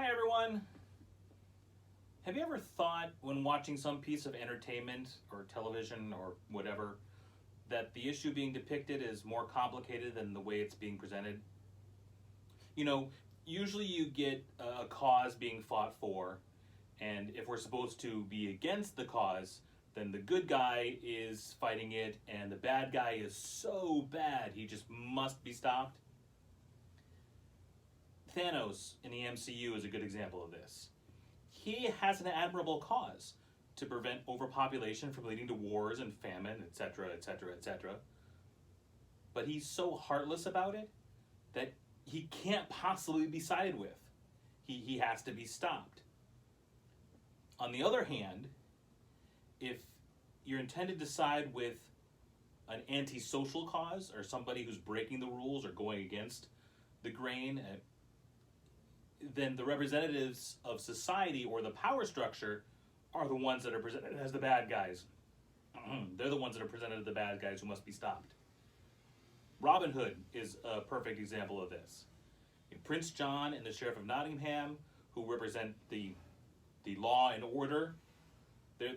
Hi everyone! Have you ever thought when watching some piece of entertainment or television or whatever that the issue being depicted is more complicated than the way it's being presented? You know, usually you get a cause being fought for, and if we're supposed to be against the cause, then the good guy is fighting it and the bad guy is so bad he just must be stopped. Thanos in the MCU is a good example of this. He has an admirable cause to prevent overpopulation from leading to wars and famine, etc., etc., etc. But he's so heartless about it that he can't possibly be sided with. He has to be stopped. On the other hand, if you're intended to side with an antisocial cause or somebody who's breaking the rules or going against the grain, then the representatives of society or the power structure are the ones that are presented as the bad guys. They're the ones that are presented as the bad guys who must be stopped. Robin Hood is a perfect example of this. Prince John and the Sheriff of Nottingham, who represent the law and order,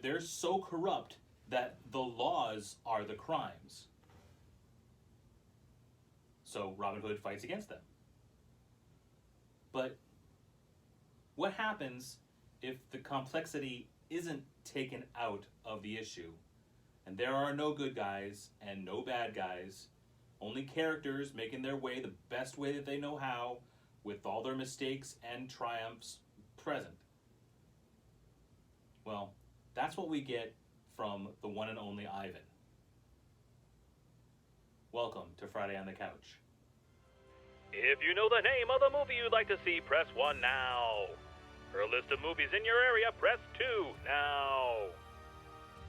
they're so corrupt that the laws are the crimes. So Robin Hood fights against them. But what happens if the complexity isn't taken out of the issue, and there are no good guys and no bad guys, only characters making their way the best way that they know how, with all their mistakes and triumphs present? Well, that's what we get from the one and only Ivan. Welcome to Friday on the Couch. If you know the name of the movie you'd like to see, press 1 now. For a list of movies in your area, press 2 now.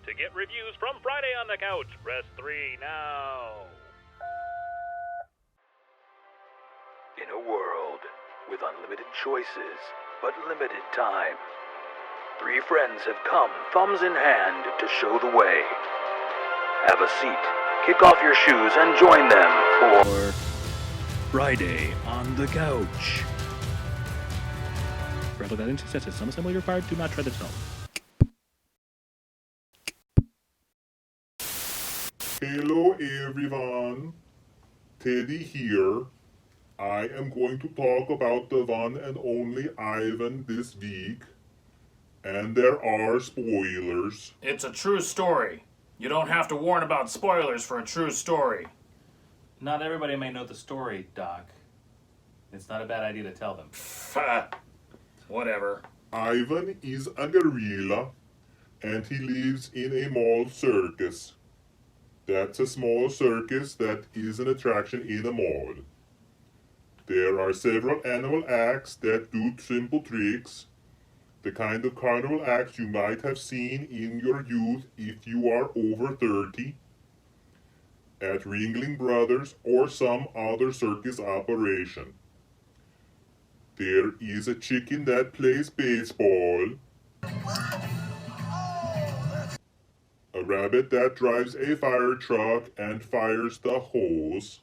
To get reviews from Friday on the Couch, press 3 now. In a world with unlimited choices, but limited time, 3 friends have come thumbs in hand to show the way. Have a seat, kick off your shoes, and join them for Friday on the Couch. Rather than successes, some assembly required. Do not tread the toe. Hello everyone, Teddy here. I am going to talk about the one and only Ivan this week, and there are spoilers. It's a true story. You don't have to warn about spoilers for a true story. Not everybody may know the story, Doc. It's not a bad idea to tell them. Whatever. Ivan is a gorilla, and he lives in a mall circus. That's a small circus that is an attraction in a mall. There are several animal acts that do simple tricks, the kind of carnival acts you might have seen in your youth if you are over 30, at Ringling Brothers or some other circus operation. There is a chicken that plays baseball, a rabbit that drives a fire truck and fires the hose,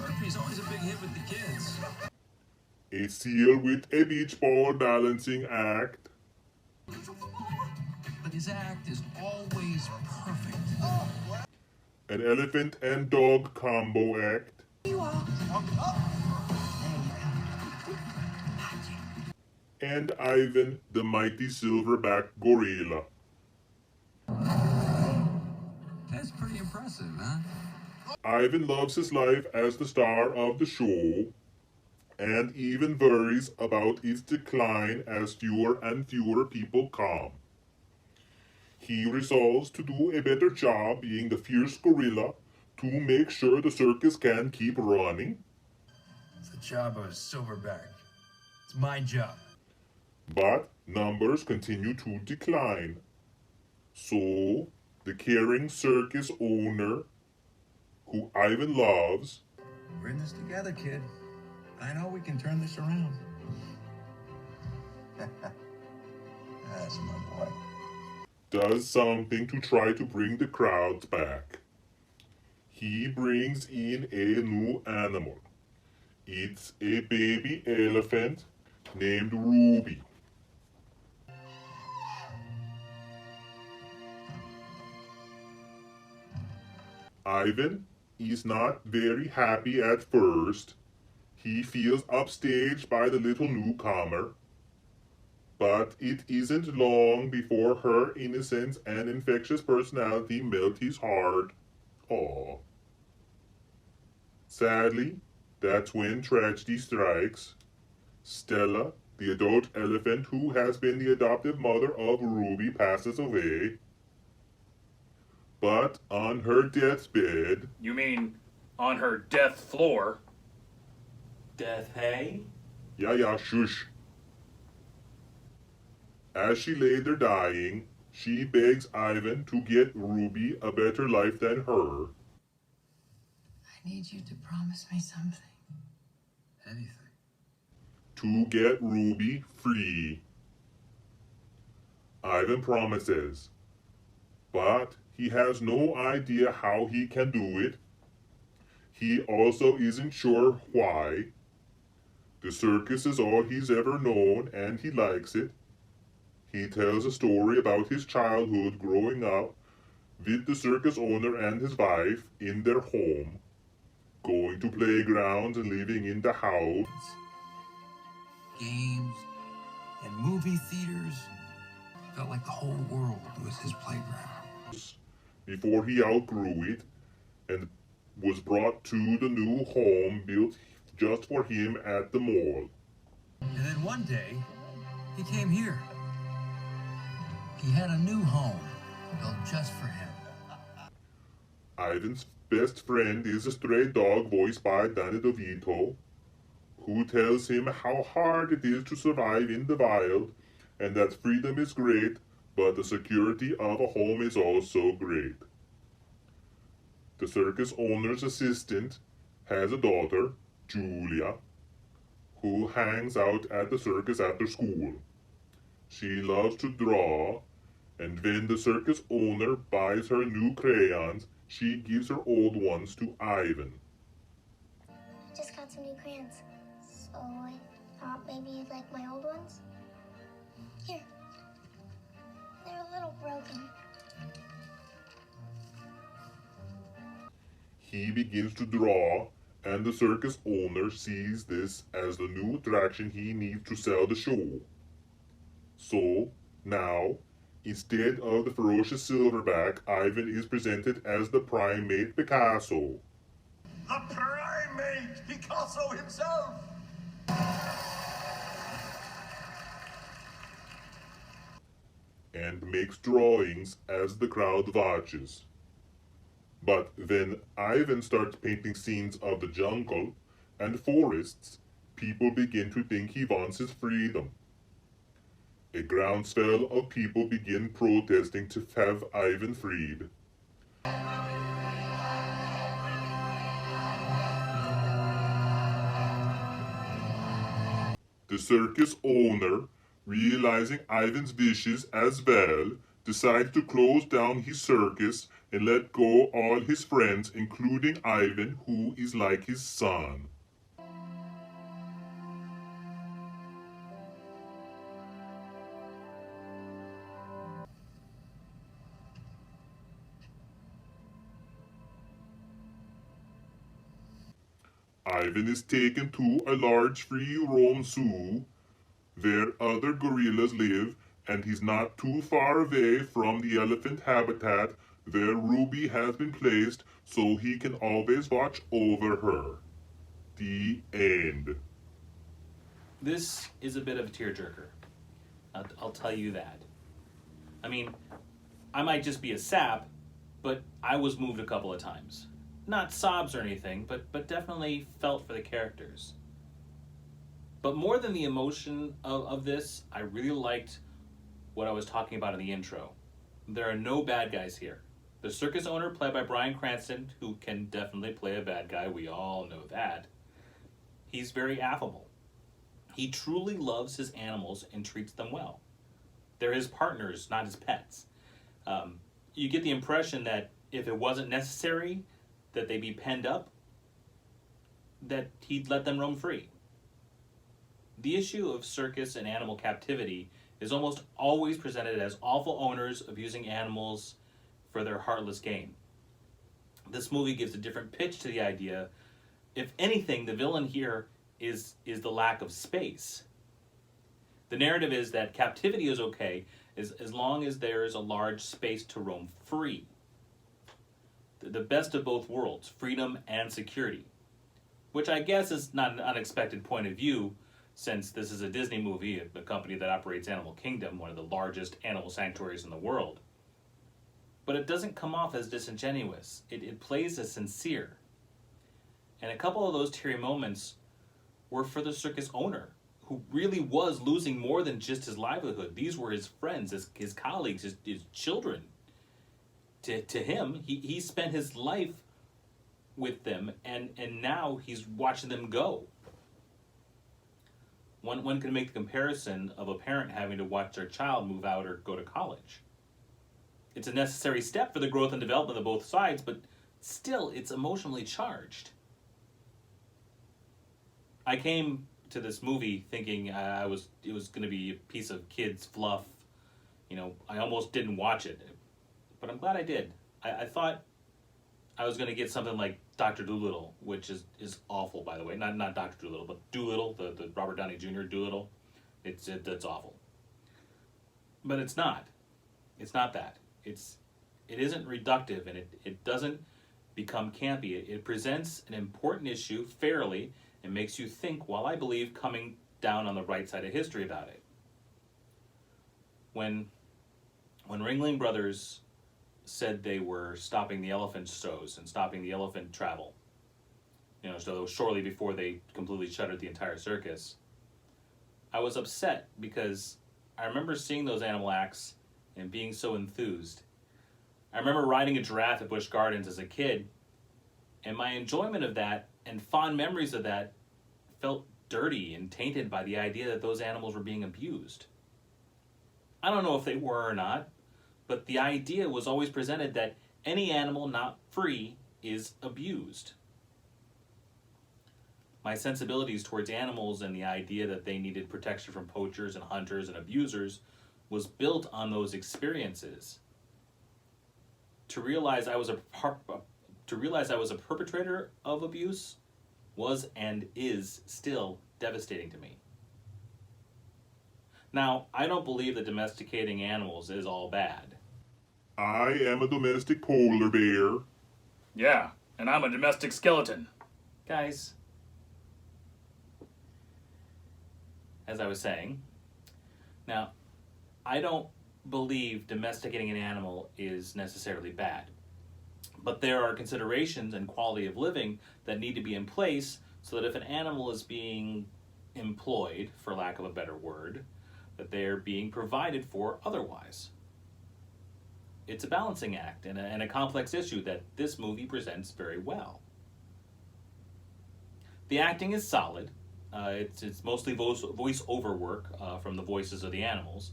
Murphy's always a big hit with the kids. a seal with a beach ball balancing act, But his act is always perfect. an elephant and dog combo act, and Ivan the mighty silverback gorilla. That's pretty impressive, huh? Ivan loves his life as the star of the show, and even worries about its decline as fewer and fewer people come. He resolves to do a better job being the fierce gorilla to make sure the circus can keep running. It's the job of a silverback. It's my job. But numbers continue to decline. So, the caring circus owner, who Ivan loves, We're in this together, kid. I know we can turn this around. That's my boy. does something to try to bring the crowds back. He brings in a new animal, It's a baby elephant named Ruby. Ivan is not very happy at first. He feels upstaged by the little newcomer. But it isn't long before her innocence and infectious personality melt his heart. Aww. Sadly, that's when tragedy strikes. Stella, the adult elephant who has been the adoptive mother of Ruby, passes away. But on her deathbed, You mean on her death floor? Death hay? yeah, shush. As she lay there dying, she begs Ivan to get Ruby a better life than her. I need you to promise me something. Anything. To get Ruby free. Ivan promises, but he has no idea how he can do it. He also isn't sure why. The circus is all he's ever known and he likes it. He tells a story about his childhood growing up with the circus owner and his wife in their home, going to playgrounds and living in the house. Games and movie theaters. Felt like the whole world was his playground. Before he outgrew it and was brought to the new home built just for him at the mall. And then one day, he came here. He had a new home built just for him. Ivan's best friend is a stray dog voiced by Danny DeVito, who tells him how hard it is to survive in the wild and that freedom is great, but the security of a home is also great. The circus owner's assistant has a daughter, Julia, who hangs out at the circus after school. She loves to draw, and when the circus owner buys her new crayons, she gives her old ones to Ivan. I just got some new crayons, so I thought maybe you'd like my old ones. Here. They're a little broken. He begins to draw, and the circus owner sees this as the new attraction he needs to sell the show. So, now, instead of the ferocious silverback, Ivan is presented as the primate Picasso. The primate Picasso himself! And makes drawings as the crowd watches. But when Ivan starts painting scenes of the jungle and forests, people begin to think he wants his freedom. A groundswell of people begin protesting to have Ivan freed. The circus owner, realizing Ivan's wishes as well, decides to close down his circus and let go all his friends, including Ivan, who is like his son. Ivan is taken to a large free-roam zoo where other gorillas live, and he's not too far away from the elephant habitat where Ruby has been placed so he can always watch over her. The end. This is a bit of a tearjerker. I'll tell you that. I mean, I might just be a sap, but I was moved a couple of times. Not sobs or anything, but definitely felt for the characters. But more than the emotion of this, I really liked what I was talking about in the intro. There are no bad guys here. The circus owner, played by Bryan Cranston, who can definitely play a bad guy, we all know that. He's very affable. He truly loves his animals and treats them well. They're his partners, not his pets. You get the impression that if it wasn't necessary that they be penned up, that he'd let them roam free. The issue of circus and animal captivity is almost always presented as awful owners abusing animals for their heartless gain. This movie gives a different pitch to the idea. If anything, the villain here is the lack of space. The narrative is that captivity is okay as long as there is a large space to roam free. The best of both worlds, freedom and security. Which I guess is not an unexpected point of view, since this is a Disney movie, a company that operates Animal Kingdom, one of the largest animal sanctuaries in the world. But it doesn't come off as disingenuous. It plays as sincere. And a couple of those teary moments were for the circus owner, who really was losing more than just his livelihood. These were his friends, his colleagues, his children. To him, he spent his life with them, and now he's watching them go. One can make the comparison of a parent having to watch their child move out or go to college. It's a necessary step for the growth and development of both sides, but still, it's emotionally charged. I came to this movie thinking it was going to be a piece of kids' fluff. I almost didn't watch it, but I'm glad I did. I thought I was going to get something like Dr. Dolittle, which is awful, by the way. Not Dr. Dolittle, but Dolittle, the Robert Downey Jr. Dolittle. It's awful. But it's not. It's not that. It isn't reductive, and it doesn't become campy. It presents an important issue fairly and makes you think, while I believe coming down on the right side of history about it. When Ringling Brothers said they were stopping the elephant shows and stopping the elephant travel, so shortly before they completely shuttered the entire circus, I was upset because I remember seeing those animal acts and being so enthused. I remember riding a giraffe at Busch Gardens as a kid, and my enjoyment of that and fond memories of that felt dirty and tainted by the idea that those animals were being abused. I don't know if they were or not, but the idea was always presented that any animal not free is abused. My sensibilities towards animals and the idea that they needed protection from poachers and hunters and abusers was built on those experiences. To realize I was a perpetrator of abuse was and is still devastating to me. Now, I don't believe that domesticating animals is all bad. I am a domestic polar bear. Yeah, and I'm a domestic skeleton. Guys, as I was saying, now, I don't believe domesticating an animal is necessarily bad. But there are considerations and quality of living that need to be in place so that if an animal is being employed, for lack of a better word, that they're being provided for otherwise. It's a balancing act and a complex issue that this movie presents very well. The acting is solid. It's mostly voice-over work from the voices of the animals.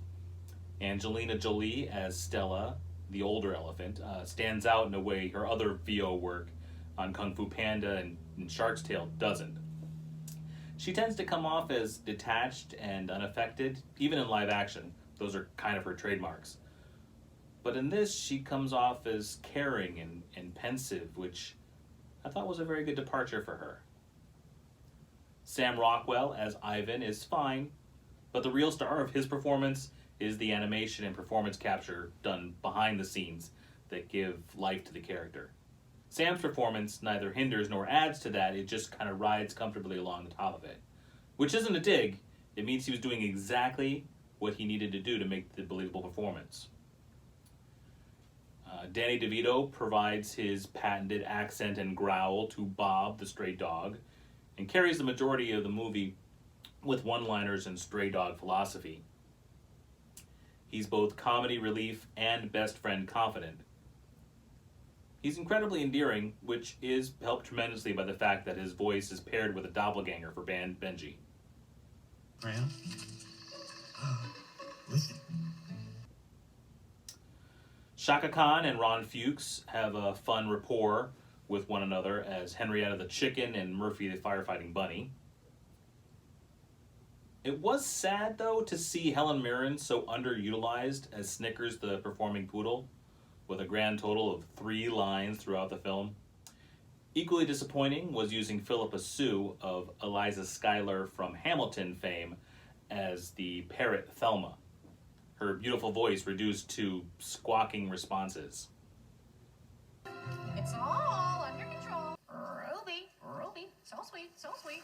Angelina Jolie as Stella, the older elephant, stands out in a way her other VO work on Kung Fu Panda and Shark's Tale doesn't. She tends to come off as detached and unaffected, even in live action. Those are kind of her trademarks. But in this, she comes off as caring and pensive, which I thought was a very good departure for her. Sam Rockwell as Ivan is fine, but the real star of his performance is the animation and performance capture done behind the scenes that give life to the character. Sam's performance neither hinders nor adds to that, it just kind of rides comfortably along the top of it. Which isn't a dig, it means he was doing exactly what he needed to do to make the believable performance. Danny DeVito provides his patented accent and growl to Bob, the stray dog, and carries the majority of the movie with one-liners and stray dog philosophy. He's both comedy relief and best friend confident. He's incredibly endearing, which is helped tremendously by the fact that his voice is paired with a doppelganger for Benji. Graham? Listen. Shaka Khan and Ron Fuchs have a fun rapport with one another as Henrietta the chicken and Murphy the firefighting bunny. It was sad, though, to see Helen Mirren so underutilized as Snickers the performing poodle, with a grand total of 3 lines throughout the film. Equally disappointing was using Philippa Sue of Eliza Schuyler from Hamilton fame as the parrot Thelma, her beautiful voice reduced to squawking responses. It's all under control. Ruby, so sweet, so sweet.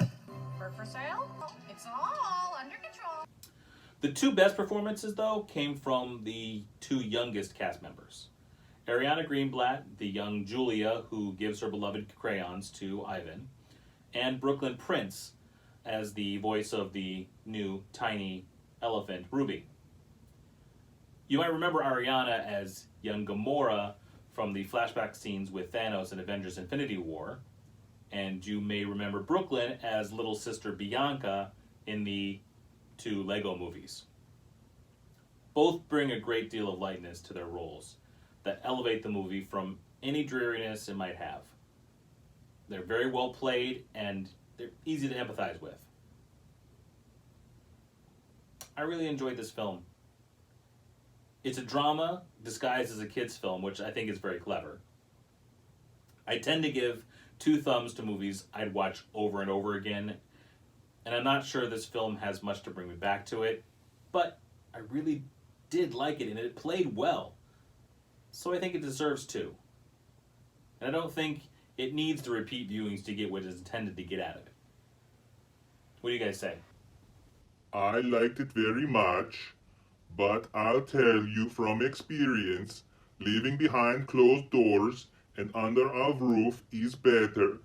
For sale? It's all under control. The 2 best performances, though, came from the 2 youngest cast members. Ariana Greenblatt, the young Julia who gives her beloved crayons to Ivan, and Brooklyn Prince as the voice of the new tiny elephant Ruby. You might remember Ariana as young Gamora from the flashback scenes with Thanos in Avengers Infinity War, and you may remember Brooklyn as little sister Bianca in the 2 Lego movies. Both bring a great deal of lightness to their roles that elevate the movie from any dreariness it might have. They're very well played and they're easy to empathize with. I really enjoyed this film. It's a drama disguised as a kid's film, which I think is very clever. I tend to give 2 thumbs to movies I'd watch over and over again, and I'm not sure this film has much to bring me back to it, but I really did like it and it played well. So I think it deserves 2. And I don't think it needs the repeat viewings to get what it's intended to get out of it. What do you guys say? I liked it very much, but I'll tell you from experience, living behind closed doors and under a roof is better,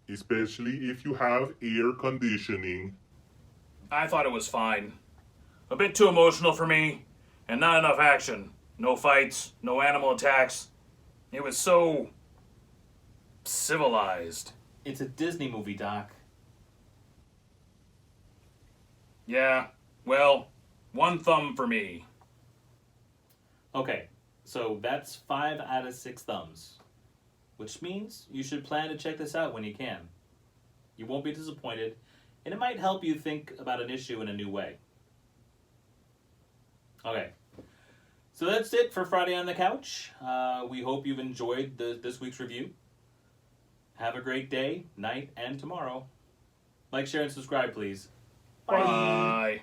especially if you have air conditioning. I thought it was fine. A bit too emotional for me, and not enough action. No fights, no animal attacks. It was so civilized. It's a Disney movie, Doc. Yeah, well, 1 thumb for me. Okay, so that's 5 out of 6 thumbs, which means you should plan to check this out when you can. You won't be disappointed, and it might help you think about an issue in a new way. Okay, so that's it for Friday on the Couch. We hope you've enjoyed this week's review. Have a great day, night, and tomorrow. Like, share, and subscribe, please. Bye. Bye.